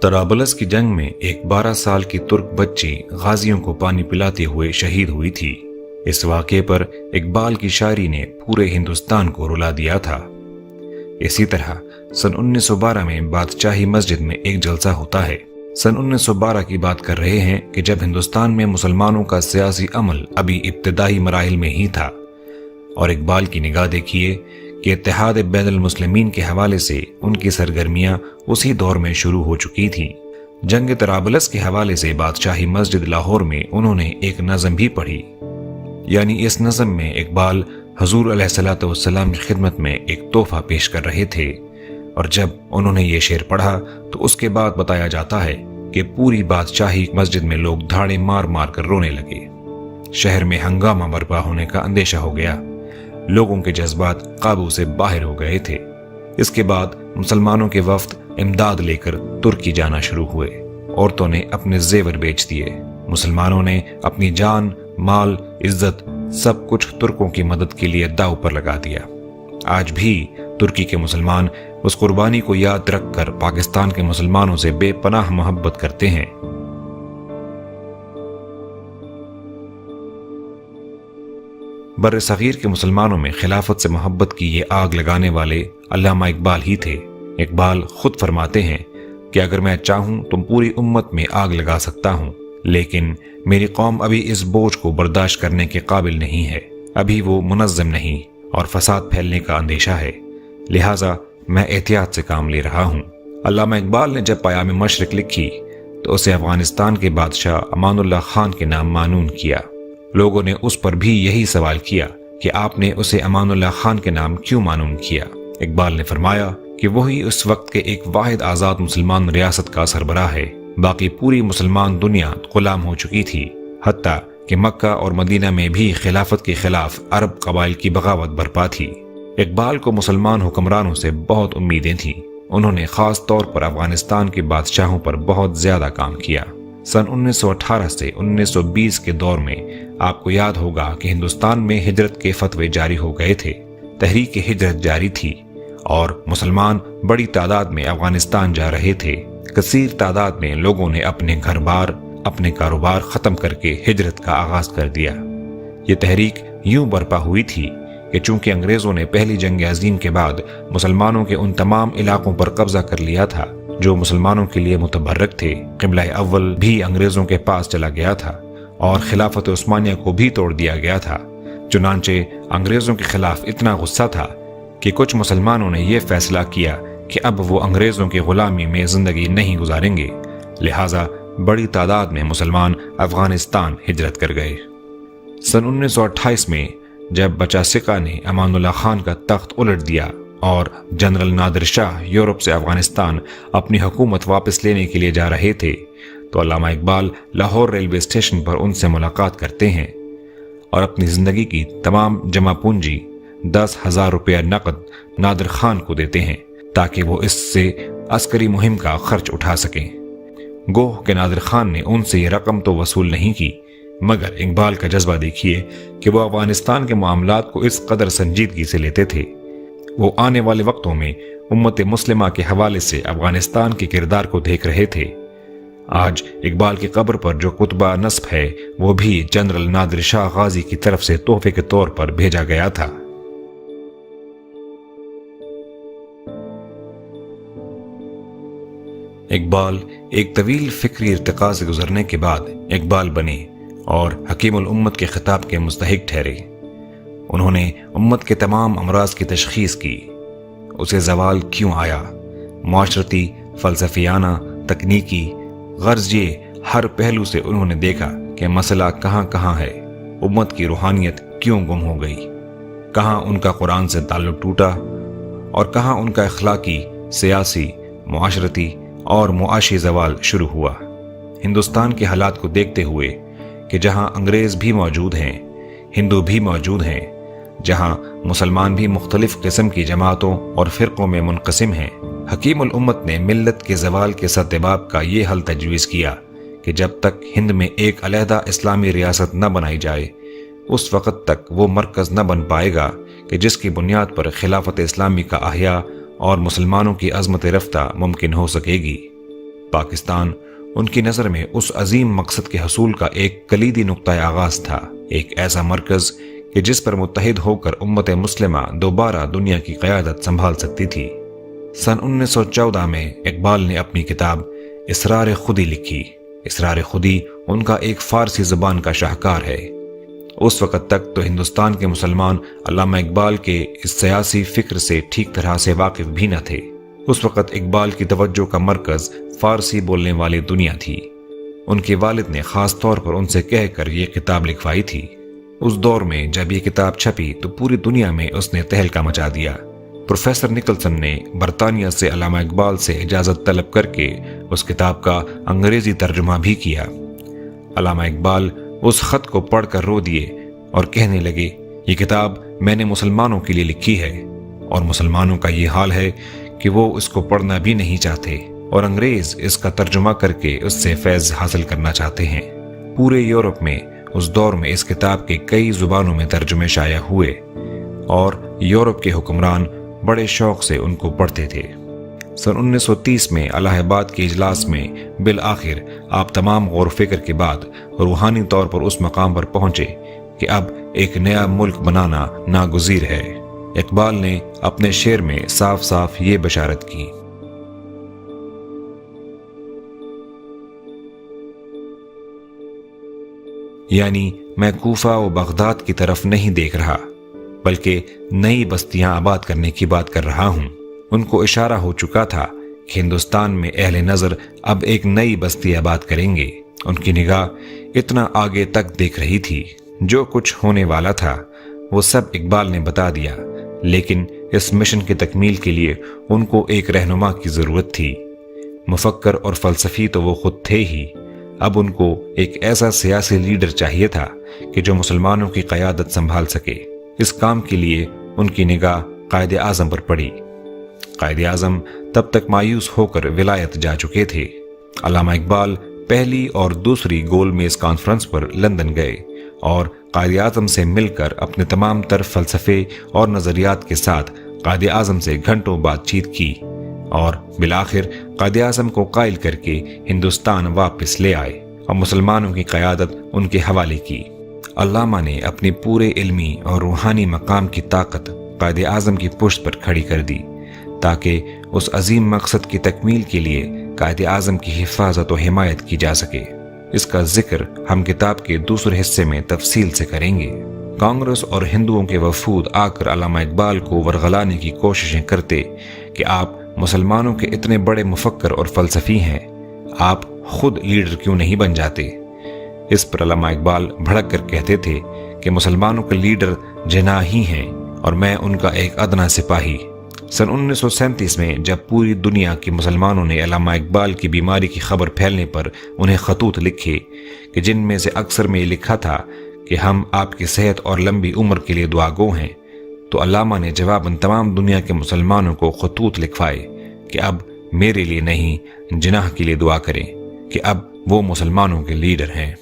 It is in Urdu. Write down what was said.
طرابلس کی جنگ میں ایک 12 سال کی ترک بچی غازیوں کو پانی پلاتے ہوئے شہید ہوئی تھی۔ اس واقعے پر اقبال کی شاعری نے پورے ہندوستان کو رلا دیا تھا۔ اسی طرح سن 1912 میں بادشاہی مسجد میں ایک جلسہ ہوتا ہے۔ سن 1912 کی بات کر رہے ہیں کہ جب ہندوستان میں مسلمانوں کا سیاسی عمل ابھی ابتدائی مراحل میں ہی تھا، اور اقبال کی نگاہ دیکھیے کہ اتحاد بین المسلمین کے حوالے سے ان کی سرگرمیاں اسی دور میں شروع ہو چکی تھیں۔ جنگ طرابلس کے حوالے سے بادشاہی مسجد لاہور میں انہوں نے ایک نظم بھی پڑھی، یعنی اس نظم میں اقبال حضور علیہ الصلوۃ والسلام کی خدمت میں ایک تحفہ پیش کر رہے تھے، اور جب انہوں نے یہ شعر پڑھا تو اس کے بعد بتایا جاتا ہے کہ پوری بادشاہی مسجد میں لوگ دھاڑے مار مار کر رونے لگے۔ شہر میں ہنگامہ برپا ہونے کا اندیشہ ہو گیا، لوگوں کے جذبات قابو سے باہر ہو گئے تھے۔ اس کے بعد مسلمانوں کے وفد امداد لے کر ترکی جانا شروع ہوئے۔ عورتوں نے اپنے زیور بیچ دیے، مسلمانوں نے اپنی جان، مال، عزت سب کچھ ترکوں کی مدد کے لیے داؤ پر لگا دیا۔ آج بھی ترکی کے مسلمان اس قربانی کو یاد رکھ کر پاکستان کے مسلمانوں سے بے پناہ محبت کرتے ہیں۔ بر صغیر کے مسلمانوں میں خلافت سے محبت کی یہ آگ لگانے والے علامہ اقبال ہی تھے۔ اقبال خود فرماتے ہیں کہ اگر میں چاہوں تو پوری امت میں آگ لگا سکتا ہوں، لیکن میری قوم ابھی اس بوجھ کو برداشت کرنے کے قابل نہیں ہے، ابھی وہ منظم نہیں اور فساد پھیلنے کا اندیشہ ہے، لہٰذا میں احتیاط سے کام لے رہا ہوں۔ علامہ اقبال نے جب پیام مشرق لکھی تو اسے افغانستان کے بادشاہ امان اللہ خان کے نام معنون کیا۔ لوگوں نے اس پر بھی یہی سوال کیا کہ آپ نے اسے امان اللہ خان کے نام کیوں معنون کیا؟ اقبال نے فرمایا کہ وہی اس وقت کے ایک واحد آزاد مسلمان ریاست کا سربراہ ہے، باقی پوری مسلمان دنیا غلام ہو چکی تھی، حتیٰ کہ مکہ اور مدینہ میں بھی خلافت کے خلاف عرب قبائل کی بغاوت برپا تھی۔ اقبال کو مسلمان حکمرانوں سے بہت امیدیں تھیں۔ انہوں نے خاص طور پر افغانستان کے بادشاہوں پر بہت زیادہ کام کیا۔ سن 1918 سے 1920 کے دور میں آپ کو یاد ہوگا کہ ہندوستان میں ہجرت کے فتوے جاری ہو گئے تھے، تحریک ہجرت جاری تھی، اور مسلمان بڑی تعداد میں افغانستان جا رہے تھے۔ کثیر تعداد میں لوگوں نے اپنے گھر بار، اپنے کاروبار ختم کر کے ہجرت کا آغاز کر دیا۔ یہ تحریک یوں برپا ہوئی تھی کہ چونکہ انگریزوں نے پہلی جنگ عظیم کے بعد مسلمانوں کے ان تمام علاقوں پر قبضہ کر لیا تھا جو مسلمانوں کے لیے متبرک تھے، قبلہ اول بھی انگریزوں کے پاس چلا گیا تھا اور خلافت عثمانیہ کو بھی توڑ دیا گیا تھا۔ چنانچہ انگریزوں کے خلاف اتنا غصہ تھا کہ کچھ مسلمانوں نے یہ فیصلہ کیا کہ اب وہ انگریزوں کی غلامی میں زندگی نہیں گزاریں گے، لہٰذا بڑی تعداد میں مسلمان افغانستان ہجرت کر گئے۔ سن 1928 میں جب بچہ سکہ نے امان اللہ خان کا تخت الٹ دیا اور جنرل نادر شاہ یورپ سے افغانستان اپنی حکومت واپس لینے کے لیے جا رہے تھے، تو علامہ اقبال لاہور ریلوے اسٹیشن پر ان سے ملاقات کرتے ہیں اور اپنی زندگی کی تمام جمع پونجی 10,000 روپیہ نقد نادر خان کو دیتے ہیں تاکہ وہ اس سے عسکری مہم کا خرچ اٹھا سکیں۔ گوہ کہ نادر خان نے ان سے یہ رقم تو وصول نہیں کی، مگر اقبال کا جذبہ دیکھیے کہ وہ افغانستان کے معاملات کو اس قدر سنجیدگی سے لیتے تھے۔ وہ آنے والے وقتوں میں امت مسلمہ کے حوالے سے افغانستان کے کردار کو دیکھ رہے تھے۔ آج اقبال کی قبر پر جو کتبہ نصب ہے وہ بھی جنرل نادر شاہ غازی کی طرف سے تحفے کے طور پر بھیجا گیا تھا۔ اقبال ایک طویل فکری ارتقاء سے گزرنے کے بعد اقبال بنے اور حکیم الامت کے خطاب کے مستحق ٹھہرے۔ انہوں نے امت کے تمام امراض کی تشخیص کی۔ اسے زوال کیوں آیا؟ معاشرتی، فلسفیانہ، تکنیکی، غرض یہ ہر پہلو سے انہوں نے دیکھا کہ مسئلہ کہاں کہاں ہے، امت کی روحانیت کیوں گم ہو گئی، کہاں ان کا قرآن سے تعلق ٹوٹا اور کہاں ان کا اخلاقی، سیاسی، معاشرتی اور معاشی زوال شروع ہوا۔ ہندوستان کے حالات کو دیکھتے ہوئے کہ جہاں انگریز بھی موجود ہیں، ہندو بھی موجود ہیں، جہاں مسلمان بھی مختلف قسم کی جماعتوں اور فرقوں میں منقسم ہیں، حکیم الامت نے ملت کے زوال کے سدباب کا یہ حل تجویز کیا کہ جب تک ہند میں ایک علیحدہ اسلامی ریاست نہ بنائی جائے اس وقت تک وہ مرکز نہ بن پائے گا کہ جس کی بنیاد پر خلافت اسلامی کا احیاء اور مسلمانوں کی عظمت رفتہ ممکن ہو سکے گی۔ پاکستان ان کی نظر میں اس عظیم مقصد کے حصول کا ایک کلیدی نقطہ آغاز تھا، ایک ایسا مرکز کہ جس پر متحد ہو کر امت مسلمہ دوبارہ دنیا کی قیادت سنبھال سکتی تھی۔ سن 1914 میں اقبال نے اپنی کتاب اسرار خودی لکھی۔ اسرار خودی ان کا ایک فارسی زبان کا شاہکار ہے۔ اس وقت تک تو ہندوستان کے مسلمان علامہ اقبال کے اس سیاسی فکر سے ٹھیک طرح سے واقف بھی نہ تھے۔ اس وقت اقبال کی توجہ کا مرکز فارسی بولنے والی دنیا تھی۔ ان کے والد نے خاص طور پر ان سے کہہ کر یہ کتاب لکھوائی تھی۔ اس دور میں جب یہ کتاب چھپی تو پوری دنیا میں اس نے تہلکہ مچا دیا۔ پروفیسر نکلسن نے برطانیہ سے علامہ اقبال سے اجازت طلب کر کے اس کتاب کا انگریزی ترجمہ بھی کیا۔ علامہ اقبال اس خط کو پڑھ کر رو دیے اور کہنے لگے، یہ کتاب میں نے مسلمانوں کے لیے لکھی ہے، اور مسلمانوں کا یہ حال ہے کہ وہ اس کو پڑھنا بھی نہیں چاہتے، اور انگریز اس کا ترجمہ کر کے اس سے فیض حاصل کرنا چاہتے ہیں۔ پورے یورپ میں اس دور میں اس کتاب کے کئی زبانوں میں ترجمے شائع ہوئے، اور یورپ کے حکمران بڑے شوق سے ان کو پڑھتے تھے۔ سن 1930 میں الہ آباد کے اجلاس میں بالآخر آپ تمام غور و فکر کے بعد روحانی طور پر اس مقام پر پہنچے کہ اب ایک نیا ملک بنانا ناگزیر ہے۔ اقبال نے اپنے شعر میں صاف صاف یہ بشارت کی۔ یعنی میں کوفہ و بغداد کی طرف نہیں دیکھ رہا، بلکہ نئی بستیاں آباد کرنے کی بات کر رہا ہوں۔ ان کو اشارہ ہو چکا تھا کہ ہندوستان میں اہل نظر اب ایک نئی بستی آباد کریں گے۔ ان کی نگاہ اتنا آگے تک دیکھ رہی تھی، جو کچھ ہونے والا تھا وہ سب اقبال نے بتا دیا، لیکن اس مشن کی تکمیل کے لیے ان کو ایک رہنما کی ضرورت تھی۔ مفکر اور فلسفی تو وہ خود تھے ہی، اب ان کو ایک ایسا سیاسی لیڈر چاہیے تھا کہ جو مسلمانوں کی قیادت سنبھال سکے۔ اس کام کے لیے ان کی نگاہ قائد اعظم پر پڑی۔ قائد اعظم تب تک مایوس ہو کر ولایت جا چکے تھے۔ علامہ اقبال پہلی اور دوسری گول میز کانفرنس پر لندن گئے اور قائد اعظم سے مل کر اپنے تمام تر فلسفے اور نظریات کے ساتھ قائد اعظم سے گھنٹوں بات چیت کی، اور بالآخر قائد اعظم کو قائل کر کے ہندوستان واپس لے آئے اور مسلمانوں کی قیادت ان کے حوالے کی۔ علامہ نے اپنی پورے علمی اور روحانی مقام کی طاقت قائد اعظم کی پشت پر کھڑی کر دی، تاکہ اس عظیم مقصد کی تکمیل کے لیے قائد اعظم کی حفاظت و حمایت کی جا سکے۔ اس کا ذکر ہم کتاب کے دوسرے حصے میں تفصیل سے کریں گے۔ کانگریس اور ہندوؤں کے وفود آ کر علامہ اقبال کو ورغلانے کی کوششیں کرتے کہ آپ مسلمانوں کے اتنے بڑے مفکر اور فلسفی ہیں، آپ خود لیڈر کیوں نہیں بن جاتے؟ اس پر علامہ اقبال بھڑک کر کہتے تھے کہ مسلمانوں کے لیڈر جناح ہی ہیں اور میں ان کا ایک ادنا سپاہی۔ سن 1937 میں جب پوری دنیا کے مسلمانوں نے علامہ اقبال کی بیماری کی خبر پھیلنے پر انہیں خطوط لکھے کہ جن میں سے اکثر میں یہ لکھا تھا کہ ہم آپ کی صحت اور لمبی عمر کے لیے دعا گو ہیں، تو علامہ نے جواباً تمام دنیا کے مسلمانوں کو خطوط لکھوائے کہ اب میرے لیے نہیں، جناح کے لیے دعا کریں کہ اب وہ مسلمانوں کے لیڈر ہیں۔